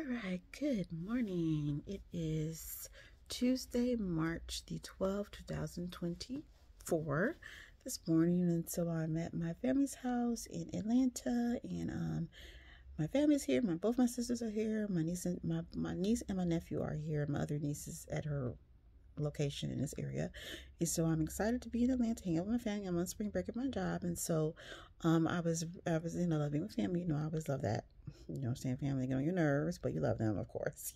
right, good morning. It is Tuesday, March the 12th, 2024 this morning. And so I'm at my family's house in Atlanta, and my family's here. Both my sisters are here. My niece and my nephew are here. My other niece is at her location in this area. And so I'm excited to be in Atlanta, hang out with my family. I'm on spring break at my job. And so I was loving with family. I always love that. Saying family get on your nerves, but you love them, of course.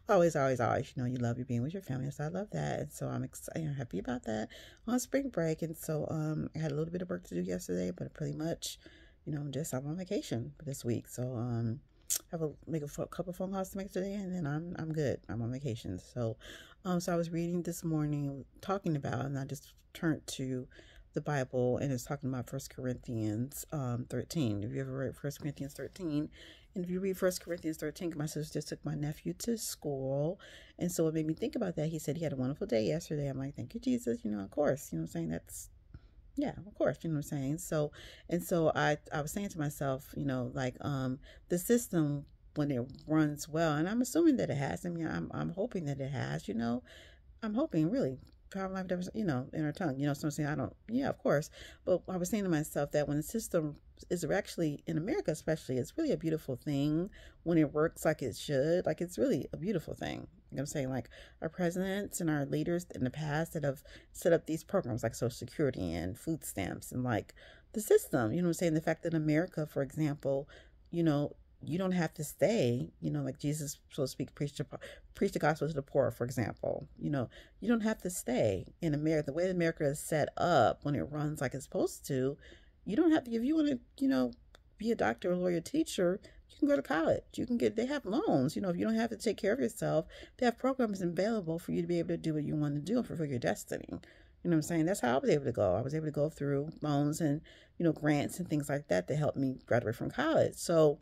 Always, always, always, you love you being with your family. So I love that. And so I'm excited, happy about that on spring break. And so I had a little bit of work to do yesterday, but pretty much, I'm on vacation for this week. So I have make a couple phone calls to make today, and then I'm good. I'm on vacation. So I was reading this morning, talking about, and I just turned to the Bible, and it's talking about 1 Corinthians 13. If you ever read 1 Corinthians 13, and if you read 1 Corinthians 13, my sister just took my nephew to school, and so it made me think about that. He said he had a wonderful day yesterday. I'm like, thank you, Jesus. Of course, I'm saying that's, yeah, of course, what I'm saying. So I was saying to myself, the system, when it runs well, and I'm assuming that it has. I mean, I'm hoping that it has. I'm hoping, really. Power of life, in our tongue. So I'm saying, I don't. Yeah, of course. But I was saying to myself that when the system is actually in America, especially, it's really a beautiful thing when it works like it should. Like, it's really a beautiful thing. I'm saying, like, our presidents and our leaders in the past that have set up these programs like Social Security and food stamps and like the system. I'm saying, the fact that America, for example, you don't have to stay, like Jesus, so to speak, preach the gospel to the poor, for example. You don't have to stay in America. The way America is set up, when it runs like it's supposed to, you don't have to, if you want to, be a doctor, a lawyer, teacher, you can go to college. They have loans. If you don't have to take care of yourself, they have programs available for you to be able to do what you want to do and fulfill your destiny. You know what I'm saying? That's how I was able to go. I was able to go through loans and, grants and things like that to help me graduate from college. So,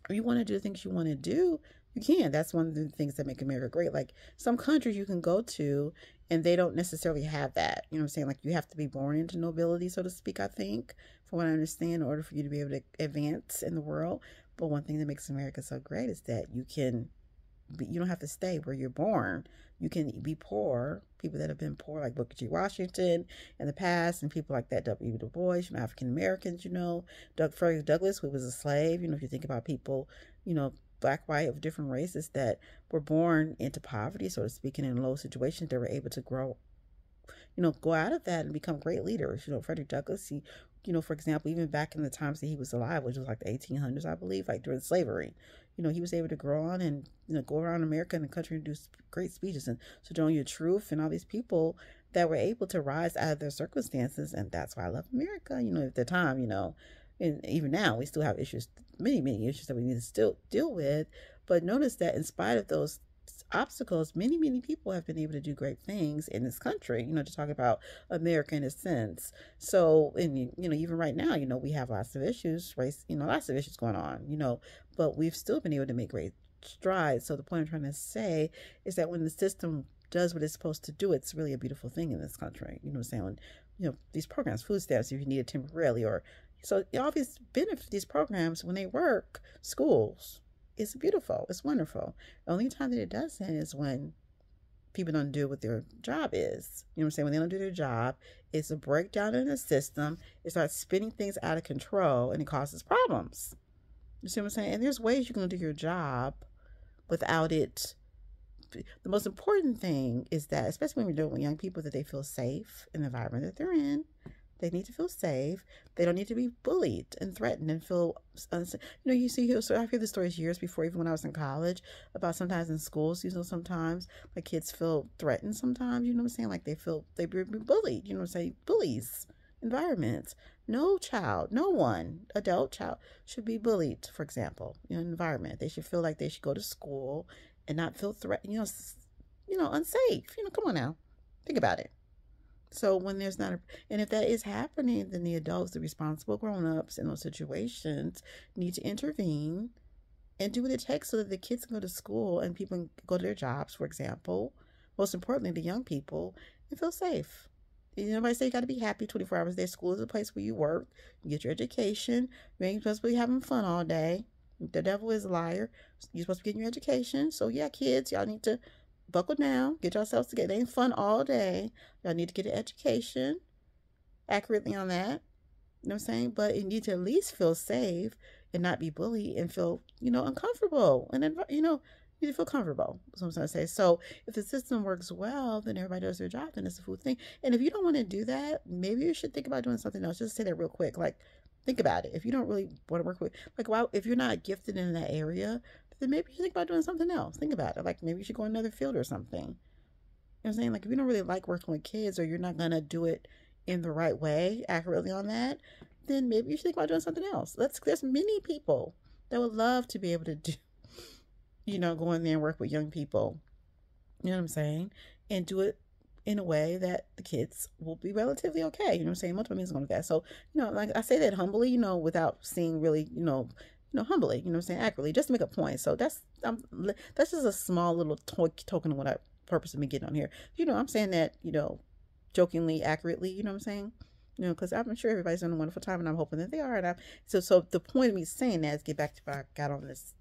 if you want to do the things you want to do, you can. That's one of the things that make America great. Like, some countries you can go to and they don't necessarily have that. You know what I'm saying? Like, you have to be born into nobility, so to speak, I think, from what I understand, in order for you to be able to advance in the world. But one thing that makes America so great is that you don't have to stay where you're born. You can be poor. People that have been poor, like Booker T. Washington in the past, and people like that, W. Du Bois, African Americans, Frederick Douglass, who was a slave. If you think about people, black, white, of different races that were born into poverty, so to speak, and in low situations, they were able to grow, go out of that and become great leaders. Frederick Douglass, he, for example, even back in the times that he was alive, which was like the 1800s, I believe, like during slavery, he was able to grow on and, go around America and the country and do great speeches and Sojourner Truth and all these people that were able to rise out of their circumstances. And that's why I love America. At the time, and even now we still have issues, many, many issues that we need to still deal with. But notice that in spite of those obstacles, many, many people have been able to do great things in this country, to talk about America in a sense. So, and, even right now, we have lots of issues, race, lots of issues going on, but we've still been able to make great strides. So the point I'm trying to say is that when the system does what it's supposed to do, it's really a beautiful thing in this country. You know what I'm saying? When, these programs, food stamps, if you need it temporarily, or so all these benefits, these programs, when they work, schools, it's beautiful. It's wonderful. The only time that it doesn't is when people don't do what their job is. You know what I'm saying? When they don't do their job, it's a breakdown in the system. It starts spinning things out of control, and it causes problems. You see what I'm saying? And there's ways you can do your job without it. The most important thing is that, especially when we're dealing with young people, that they feel safe in the environment that they're in. They need to feel safe. They don't need to be bullied and threatened and feel unsafe. You see, so I've heard the stories years before, even when I was in college, about sometimes in schools, sometimes like kids feel threatened sometimes, what I'm saying? Like they've been bullied, what I'm saying? Bullies, environments. No child, no one, adult child should be bullied, for example, environment. They should feel like they should go to school and not feel threatened, unsafe. Come on now. Think about it. So when there's not and if that is happening, then the adults, the responsible grown-ups in those situations, need to intervene and do what it takes so that the kids can go to school and people can go to their jobs, for example. Most importantly, the young people, and feel safe. Nobody say you got to be happy 24 hours a day. School is a place where you work, you get your education. You ain't supposed to be having fun all day. The devil is a liar. You're supposed to be getting your education. So yeah, kids, y'all need to buckle down, get yourselves together. It ain't fun all day. Y'all need to get an education accurately on that. You know what I'm saying? But you need to at least feel safe and not be bullied and feel, uncomfortable. And then, you need to feel comfortable. That's what I'm trying to say. So if the system works well, then everybody does their job, then it's a food thing. And if you don't want to do that, maybe you should think about doing something else. Just say that real quick. Like, think about it. If you don't really want to work with, like, why, if you're not gifted in that area, then maybe you should think about doing something else. Think about it. Like, maybe you should go in another field or something. You know what I'm saying? Like, if you don't really like working with kids, or you're not going to do it in the right way, accurately on that, then maybe you should think about doing something else. There's many people that would love to be able to do, go in there and work with young people. You know what I'm saying? And do it in a way that the kids will be relatively okay. You know what I'm saying? Multiple means going with that. So, like I say that humbly, without seeing really, humbly, you know what I'm saying, accurately, just to make a point. So that's just a small little token of what I purpose of me getting on here. I'm saying that, jokingly, accurately, you know what I'm saying? Because I'm sure everybody's having a wonderful time, and I'm hoping that they are. And so the point of me saying that is get back to why I got on this